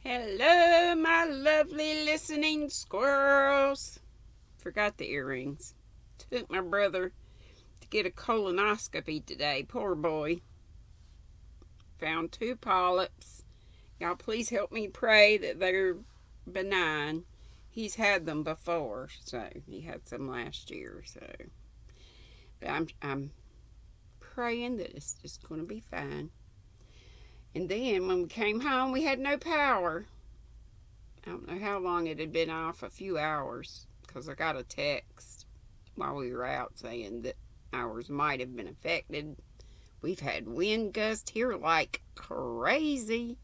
Hello, my lovely listening squirrels. Forgot the earrings. Took my brother to get a colonoscopy today. Poor boy. Found two polyps. Y'all, please help me pray that they're benign. He's had them before, so he had some last year. But I'm praying that it's just going to be fine. And then when we came home, we had no power. I don't know how long it had been off, a few hours, because I got a text while we were out saying that ours might have been affected. We've had wind gusts here like crazy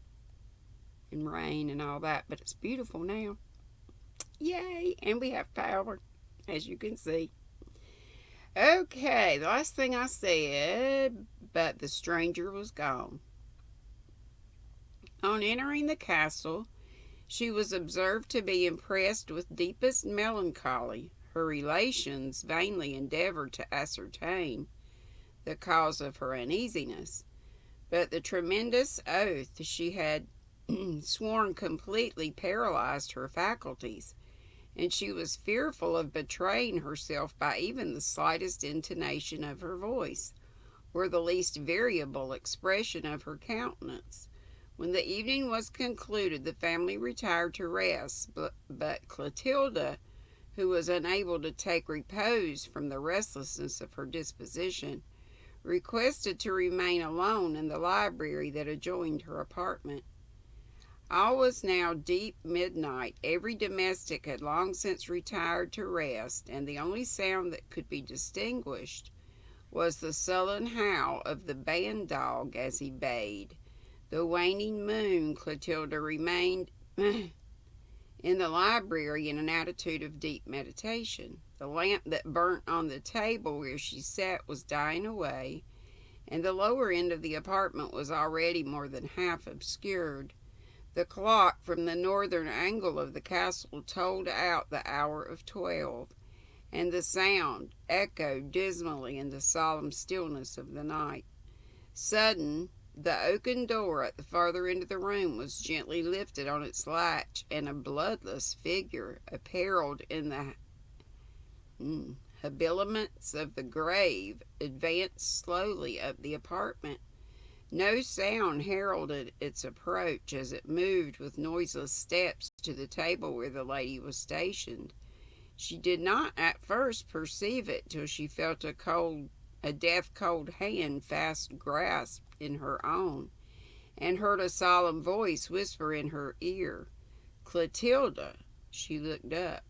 and rain and all that, but it's beautiful now. Yay! And we have power, as you can see. Okay, the last thing I said, but the stranger was gone. On entering the castle, she was observed to be impressed with deepest melancholy. Her relations vainly endeavored to ascertain the cause of her uneasiness, but the tremendous oath she had sworn completely paralyzed her faculties, and she was fearful of betraying herself by even the slightest intonation of her voice, or the least variable expression of her countenance. When the evening was concluded, the family retired to rest, but Clotilda, who was unable to take repose from the restlessness of her disposition, requested to remain alone in the library that adjoined her apartment. All was now deep midnight. Every domestic had long since retired to rest, and the only sound that could be distinguished was the sullen howl of the ban dog as he bayed. The waning moon, Clotilda remained in the library in an attitude of deep meditation. The lamp that burnt on the table where she sat was dying away, and the lower end of the apartment was already more than half obscured. The clock from the northern angle of the castle tolled out the hour of 12, and the sound echoed dismally in the solemn stillness of the night. Sudden, the oaken door at the farther end of the room was gently lifted on its latch, and a bloodless figure, apparelled in the habiliments of the grave, advanced slowly up the apartment. No sound heralded its approach as it moved with noiseless steps to the table where the lady was stationed. She did not at first perceive it till she felt a death-cold hand fast grasped in her own, and heard a solemn voice whisper in her ear, "Clotilda." She looked up.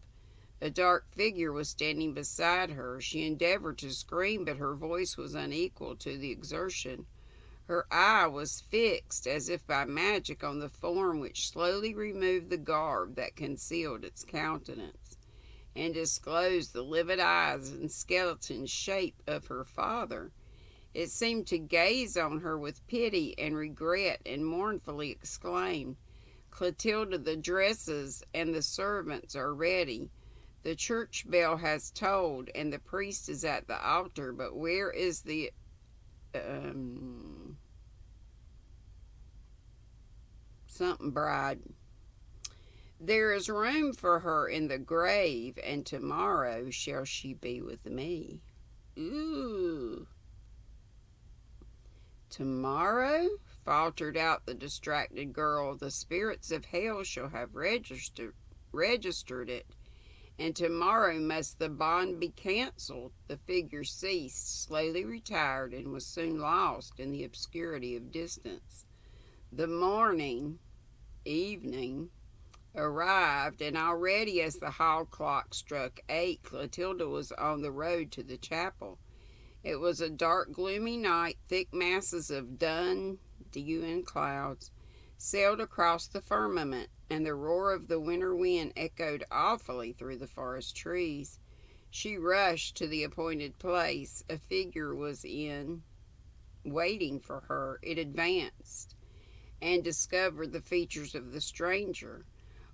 A dark figure was standing beside her. She endeavored to scream, but her voice was unequal to the exertion. Her eye was fixed as if by magic on the form which slowly removed the garb that concealed its countenance, and disclosed the livid eyes and skeleton shape of her father. It seemed to gaze on her with pity and regret, and mournfully exclaimed, "Clotilda, the dresses and the servants are ready. The church bell has tolled, and the priest is at the altar, but where is the something bride? There is room for her in the grave, and tomorrow shall she be with me." Ooh. "Tomorrow?" faltered out the distracted girl. "The spirits of hell shall have registered it, and tomorrow must the bond be cancelled." The figure ceased, slowly retired, and was soon lost in the obscurity of distance. The evening, arrived, and already as the hall clock struck 8, Clotilda was on the road to the chapel. It was a dark, gloomy night. Thick masses of dun, dew, and clouds sailed across the firmament, and the roar of the winter wind echoed awfully through the forest trees. She rushed to the appointed place. A figure was waiting for her. It advanced and discovered the features of the stranger.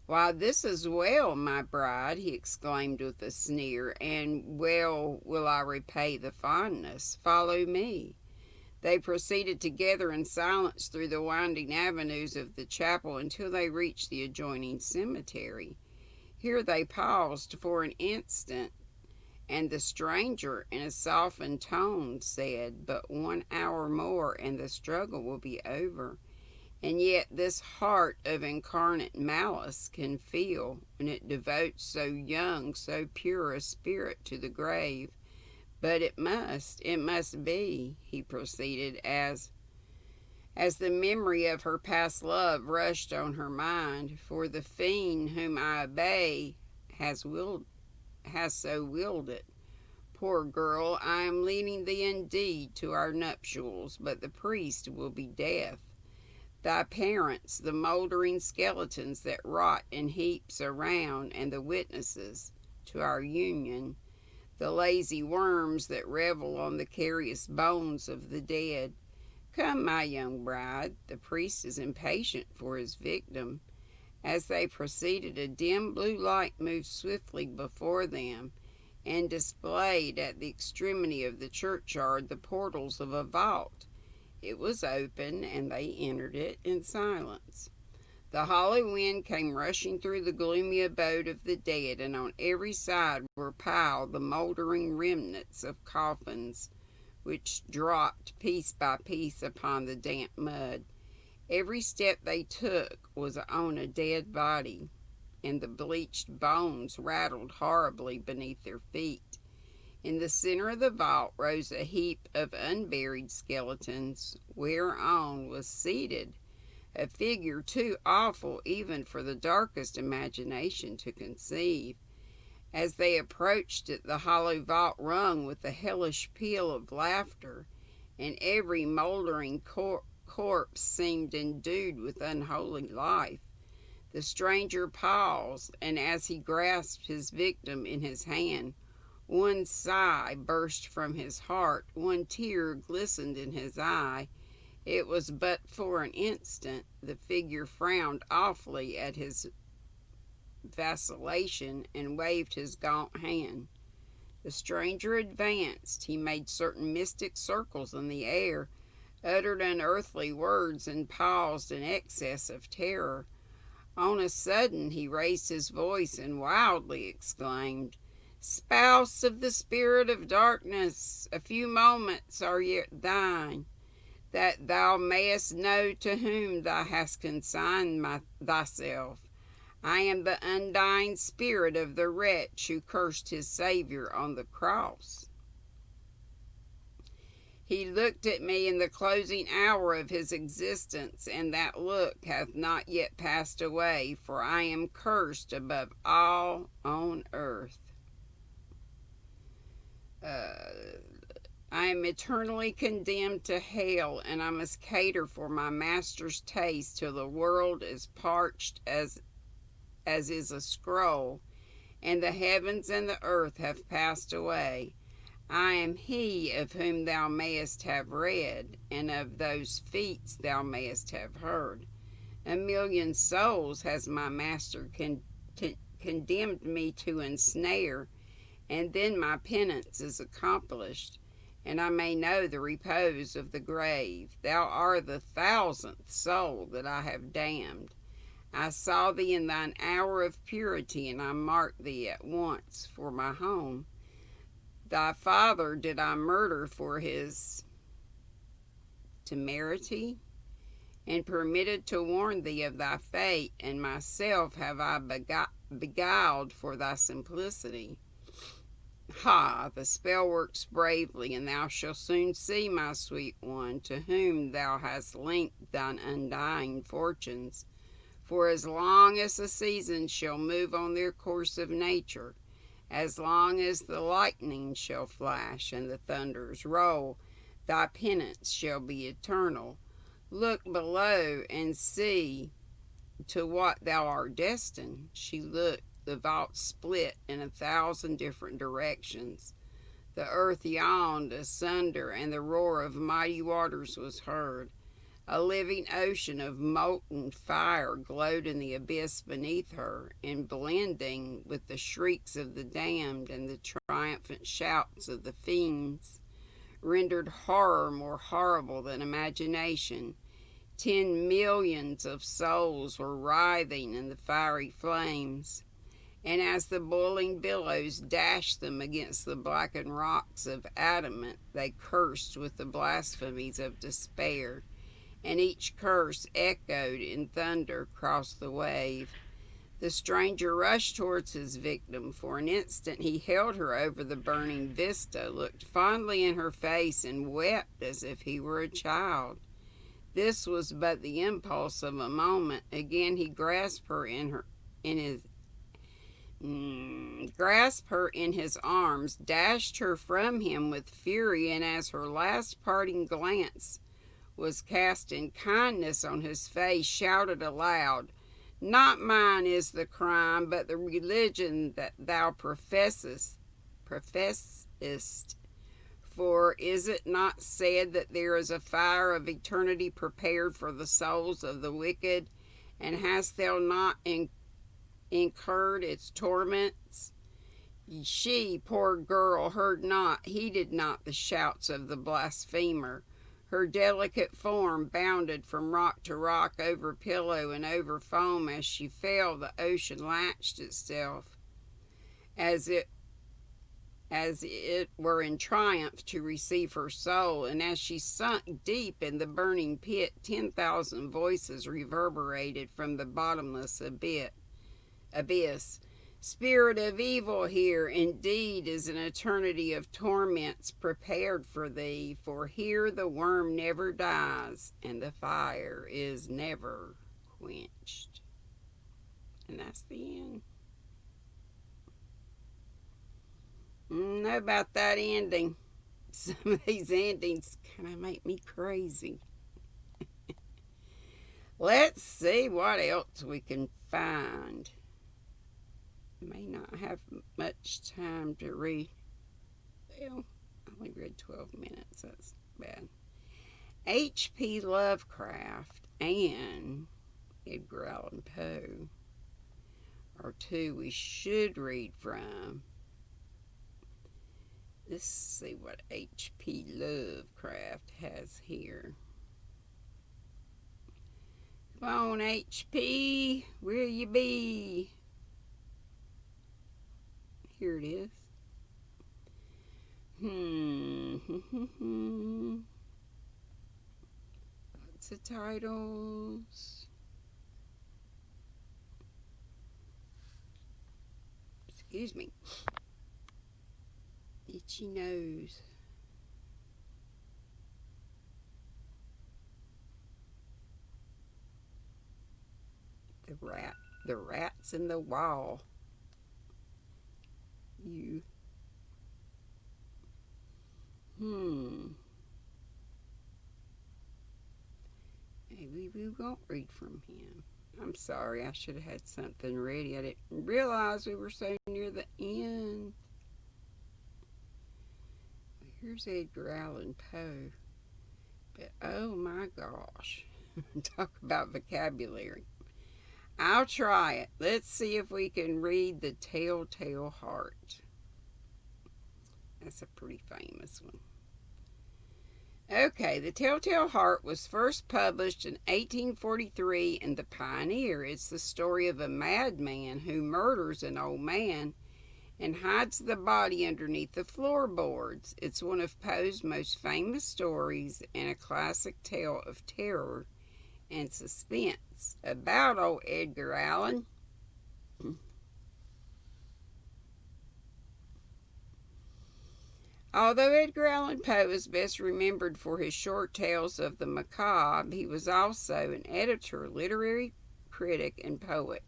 "Why, this is well, my bride," he exclaimed with a sneer, "and well will I repay the fondness. Follow me." They proceeded together in silence through the winding avenues of the chapel until they reached the adjoining cemetery. Here they paused for an instant, and the stranger, in a softened tone, said, "But 1 hour more, and the struggle will be over." And yet this heart of incarnate malice can feel, when it devotes so young, so pure a spirit to the grave. "But it must be," he proceeded, as the memory of her past love rushed on her mind, "for the fiend whom I obey has so willed it. Poor girl, I am leading thee indeed to our nuptials, but the priest will be death. Thy parents, the mouldering skeletons that rot in heaps around, and the witnesses to our union, the lazy worms that revel on the carious bones of the dead. Come, my young bride, the priest is impatient for his victim." As they proceeded, a dim blue light moved swiftly before them, and displayed at the extremity of the churchyard the portals of a vault. It was open, and they entered it in silence. The hollow wind came rushing through the gloomy abode of the dead, and on every side were piled the mouldering remnants of coffins, which dropped piece by piece upon the damp mud. Every step they took was on a dead body, and the bleached bones rattled horribly beneath their feet. In the center of the vault rose a heap of unburied skeletons, whereon was seated a figure too awful even for the darkest imagination to conceive. As they approached it, the hollow vault rung with a hellish peal of laughter, and every mouldering corpse seemed endued with unholy life. The stranger paused, and as he grasped his victim in his hand, one sigh burst from his heart, one tear glistened in his eye. It was but for an instant. The figure frowned awfully at his vacillation and waved his gaunt hand. The stranger advanced. He made certain mystic circles in the air, uttered unearthly words, and paused in excess of terror. On a sudden he raised his voice and wildly exclaimed, "Spouse of the spirit of darkness, a few moments are yet thine, that thou mayest know to whom thou hast consigned thyself. I am the undying spirit of the wretch who cursed his Savior on the cross. He looked at me in the closing hour of his existence, and that look hath not yet passed away, for I am cursed above all on earth. I am eternally condemned to hell, and I must cater for my master's taste till the world is parched as is a scroll, and the heavens and the earth have passed away. I am he of whom thou mayest have read, and of those feats thou mayest have heard. 1,000,000 souls has my master condemned me to ensnare, and then my penance is accomplished, and I may know the repose of the grave. Thou art the 1,000th soul that I have damned. I saw thee in thine hour of purity, and I marked thee at once for my home. Thy father did I murder for his temerity, and permitted to warn thee of thy fate, and myself have I beguiled for thy simplicity. Ha, the spell works bravely, and thou shalt soon see, my sweet one, to whom thou hast linked thine undying fortunes. For as long as the seasons shall move on their course of nature, as long as the lightning shall flash and the thunders roll, thy penance shall be eternal. Look below and see to what thou art destined." She looked. The vault split in 1,000 different directions. The earth yawned asunder, and the roar of mighty waters was heard. A living ocean of molten fire glowed in the abyss beneath her, and blending with the shrieks of the damned and the triumphant shouts of the fiends, rendered horror more horrible than imagination. 10 millions of souls were writhing in the fiery flames, and as the boiling billows dashed them against the blackened rocks of adamant, they cursed with the blasphemies of despair, and each curse echoed in thunder across the wave. The stranger rushed towards his victim. For an instant he held her over the burning vista, looked fondly in her face, and wept as if he were a child. This was but the impulse of a moment. Again he grasped her in his arms, dashed her from him with fury, and as her last parting glance was cast in kindness on his face, shouted aloud, "Not mine is the crime, but the religion that thou professest. For is it not said that there is a fire of eternity prepared for the souls of the wicked? And hast thou not incurred its torments?" She, poor girl, heard not, heeded not the shouts of the blasphemer. Her delicate form bounded from rock to rock, over pillow and over foam. As she fell, the ocean lashed itself, as it were in triumph to receive her soul, and as she sunk deep in the burning pit, 10,000 voices reverberated from the bottomless abyss. "Spirit of evil, here indeed is an eternity of torments prepared for thee, for here the worm never dies, and the fire is never quenched." And that's the end. Know about that ending. Some of these endings kind of make me crazy. Let's see what else we can find. May not have much time to read. Well, I only read 12 minutes. That's bad. H.P. Lovecraft and Edgar Allan Poe are two we should read from. Let's see what H.P. Lovecraft has here. Come on, H.P., where you be? Here it is. Lots of titles. Excuse me. Itchy nose. The rats in the wall. You. Maybe we won't read from him. I'm sorry, I should have had something ready. I didn't realize we were so near the end. Here's Edgar Allan Poe. But oh my gosh. Talk about vocabulary. I'll try it. Let's see if we can read The Telltale Heart. That's a pretty famous one. Okay, The Telltale Heart was first published in 1843 in The Pioneer. It's the story of a madman who murders an old man and hides the body underneath the floorboards. It's one of Poe's most famous stories and a classic tale of terror and suspense. About old Edgar Allan. Although Edgar Allan Poe is best remembered for his short tales of the macabre, he was also an editor, literary critic, and poet.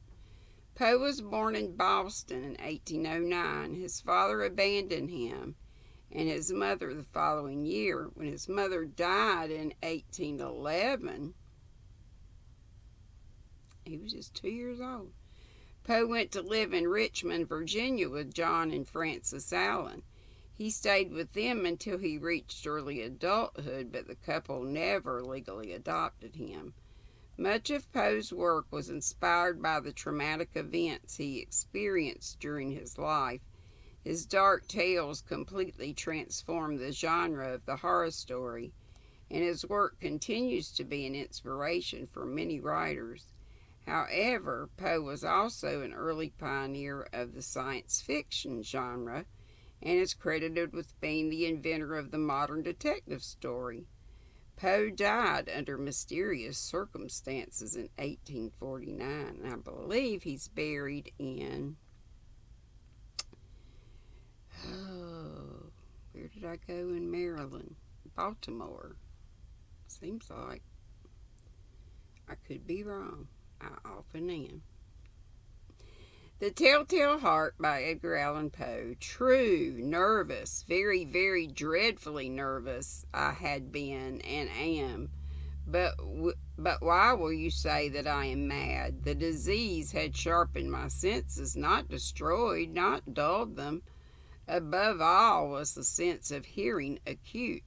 Poe was born in Boston in 1809. His father abandoned him and his mother the following year. When his mother died in 1811, he was just 2 years old. Poe went to live in Richmond, Virginia with John and Frances Allen. He stayed with them until he reached early adulthood, but the couple never legally adopted him. Much of Poe's work was inspired by the traumatic events he experienced during his life. His dark tales completely transformed the genre of the horror story, and his work continues to be an inspiration for many writers. However, Poe was also an early pioneer of the science fiction genre and is credited with being the inventor of the modern detective story. Poe died under mysterious circumstances in 1849, and I believe he's buried in. Oh, where did I go in Maryland? Baltimore. Seems like. I could be wrong. I often am. The Telltale Heart by Edgar Allan Poe. True, nervous, very, very dreadfully nervous I had been and am. But why will you say that I am mad? The disease had sharpened my senses, not destroyed, not dulled them. Above all was the sense of hearing acute.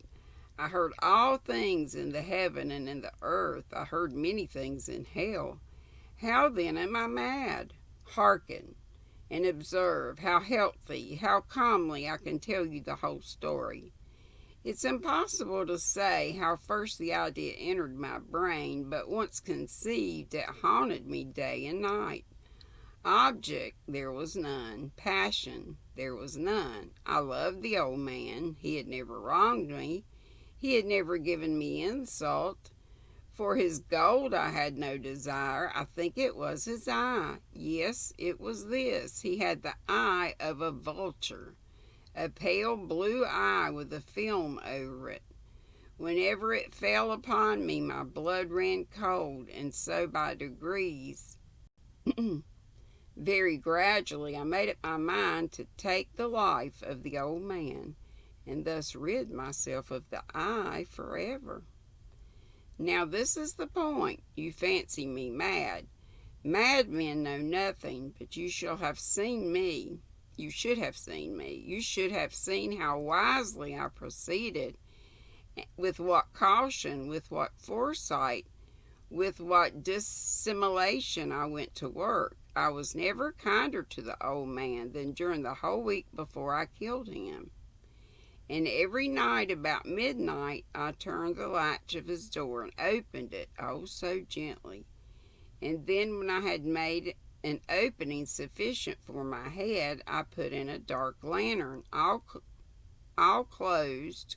I heard all things in the heaven and in the earth. I heard many things in hell. How then am I mad? Hearken and observe how healthy, how calmly I can tell you the whole story. It's impossible to say how first the idea entered my brain, but once conceived, it haunted me day and night. Object, there was none. Passion, there was none. I loved the old man. He had never wronged me. He had never given me insult. For his gold I had no desire. I think it was his eye. Yes, it was this. He had the eye of a vulture, a pale blue eye with a film over it. Whenever it fell upon me, my blood ran cold, and so by degrees, very gradually, I made up my mind to take the life of the old man, and thus rid myself of the eye forever. Now this is the point. You fancy me mad. Madmen know nothing, but you shall have seen me. You should have seen me. You should have seen how wisely I proceeded, with what caution, with what foresight, with what dissimulation I went to work. I was never kinder to the old man than during the whole week before I killed him. And every night about midnight I turned the latch of his door and opened it, oh so gently. And then when I had made an opening sufficient for my head, I put in a dark lantern, all closed,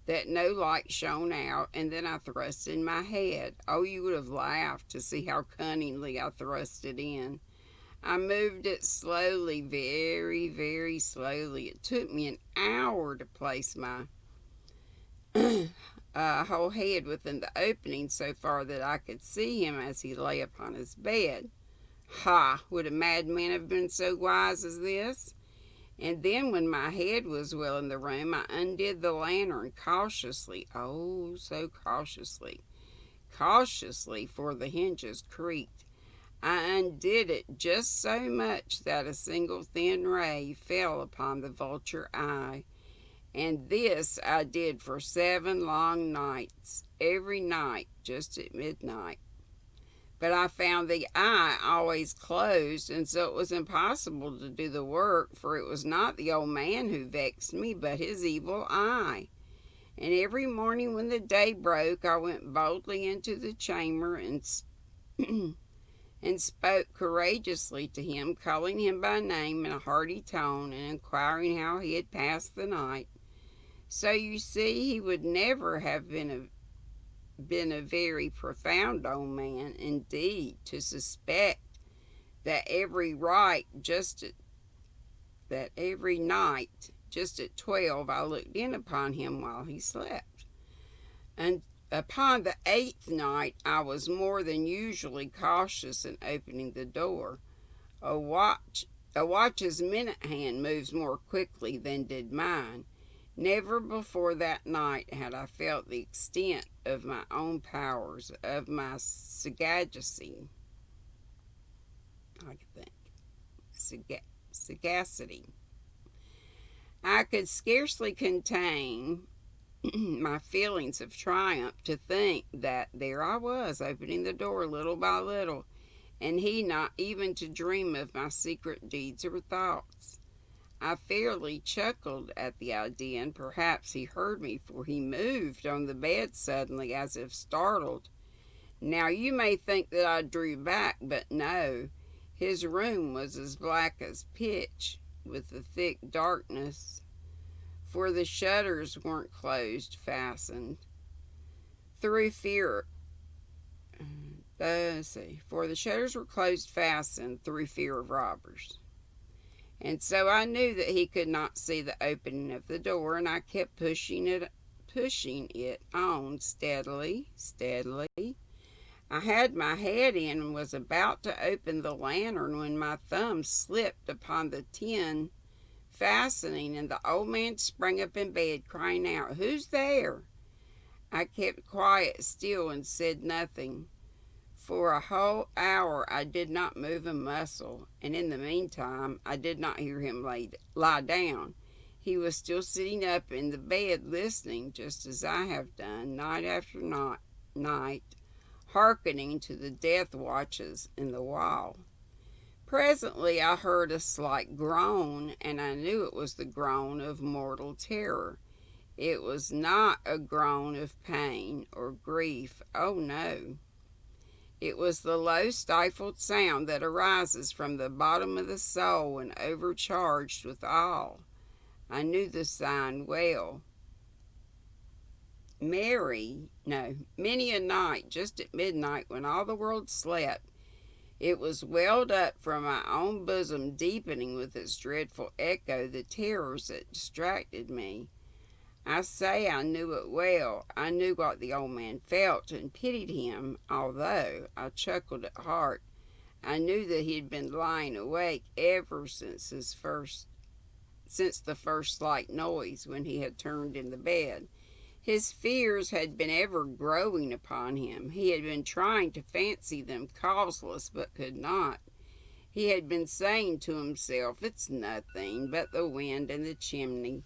that no light shone out, and then I thrust in my head. Oh, you would have laughed to see how cunningly I thrust it in. I moved it slowly, very, very slowly. It took me an hour to place my whole head within the opening so far that I could see him as he lay upon his bed. Ha! Would a madman have been so wise as this? And then when my head was well in the room, I undid the lantern cautiously, oh, so cautiously, for the hinges creaked. I undid it just so much that a single thin ray fell upon the vulture eye, and this I did for 7 long nights, every night just at midnight. But I found the eye always closed, and so it was impossible to do the work, for it was not the old man who vexed me, but his evil eye. And every morning when the day broke, I went boldly into the chamber and spoke courageously to him, calling him by name in a hearty tone, and inquiring how he had passed the night. So you see, he would never have been a very profound old man, indeed, to suspect that every night, just at 12, I looked in upon him while he slept. And upon the 8th night, I was more than usually cautious in opening the door. A watch's minute hand moves more quickly than did mine. Never before that night had I felt the extent of my own powers, of my sagacity. I could scarcely contain my feelings of triumph to think that there I was, opening the door little by little, and he not even to dream of my secret deeds or thoughts. I fairly chuckled at the idea, and perhaps he heard me, for he moved on the bed suddenly as if startled. Now you may think that I drew back, but no. His room was as black as pitch, with the thick darkness, for the shutters weren't closed, fastened. Through fear, for the shutters were closed fastened through fear of robbers. And so I knew that he could not see the opening of the door, and I kept pushing it on steadily. I had my head in and was about to open the lantern when my thumb slipped upon the tin fastening, and the old man sprang up in bed, crying out, "Who's there?" I kept quite still and said nothing. For a whole hour I did not move a muscle, and in the meantime I did not hear him lie down. He was still sitting up in the bed listening, just as I have done night after night, hearkening to the death watches in the wall. Presently I heard a slight groan, and I knew it was the groan of mortal terror. It was not a groan of pain or grief. Oh no. It was the low stifled sound that arises from the bottom of the soul when overcharged with awe. I knew the sign well. Many a night, just at midnight, when all the world slept, it was welled up from my own bosom, deepening with its dreadful echo the terrors that distracted me. I say I knew it well. I knew what the old man felt and pitied him, although I chuckled at heart. I knew that he had been lying awake ever since the first slight noise when he had turned in the bed. His fears had been ever growing upon him. He had been trying to fancy them causeless, but could not. He had been saying to himself, "It's nothing but the wind in the chimney.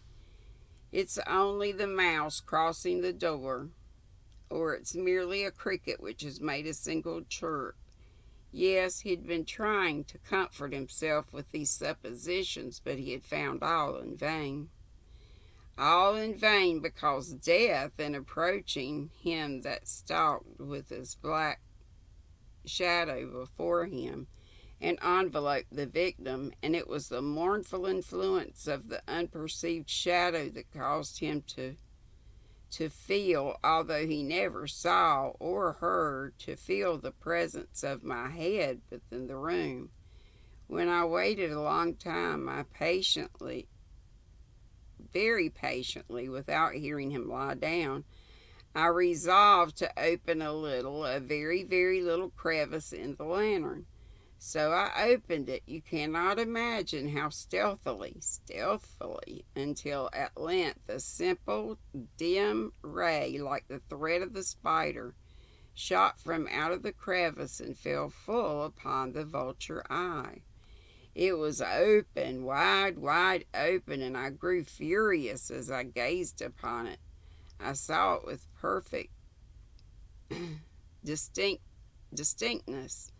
It's only the mouse crossing the door, or it's merely a cricket which has made a single chirp." Yes, he'd been trying to comfort himself with these suppositions, but he had found all in vain. All in vain, because death, in approaching him that stalked with his black shadow before him, and enveloped the victim, and it was the mournful influence of the unperceived shadow that caused him to feel, although he never saw or heard, to feel the presence of my head within the room. When I waited a long time, very patiently, without hearing him lie down, I resolved to open a very, very little crevice in the lantern. So I opened it, you cannot imagine how stealthily, until at length a simple, dim ray, like the thread of the spider, shot from out of the crevice and fell full upon the vulture eye. It was open, wide open, and I grew furious as I gazed upon it. I saw it with perfect distinctness.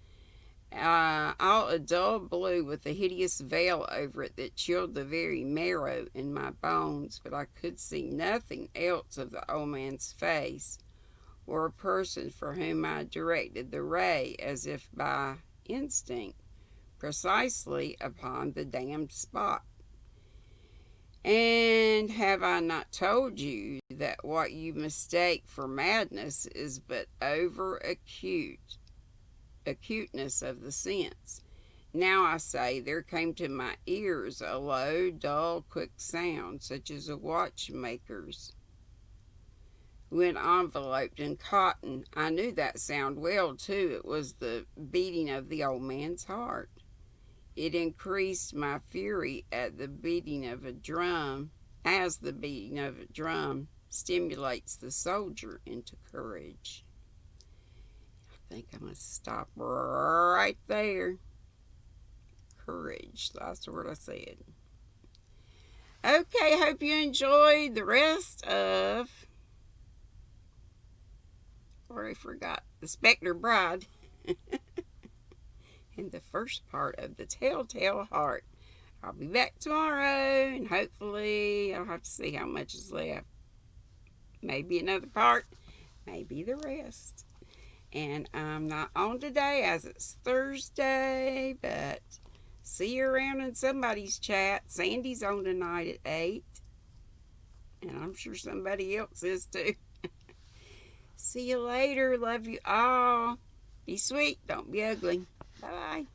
All a dull blue with a hideous veil over it that chilled the very marrow in my bones, but I could see nothing else of the old man's face, or a person for whom I directed the ray, as if by instinct, precisely upon the damned spot. And have I not told you that what you mistake for madness is but acuteness of the sense? Now I say, there came to my ears a low, dull, quick sound, such as a watchmaker's when enveloped in cotton. I knew that sound well, too. It was the beating of the old man's heart. It increased my fury as the beating of a drum stimulates the soldier into courage. I think I must stop right there. Courage, that's what I said. Okay, hope you enjoyed the rest of, or I forgot, the Spectre Bride. In the first part of the Telltale Heart. I'll be back tomorrow, and hopefully I'll have to see how much is left. Maybe another part, maybe the rest. And I'm not on today as it's Thursday, but see you around in somebody's chat. Sandy's on tonight at 8, and I'm sure somebody else is too. See you later. Love you all. Be sweet. Don't be ugly. Bye-bye.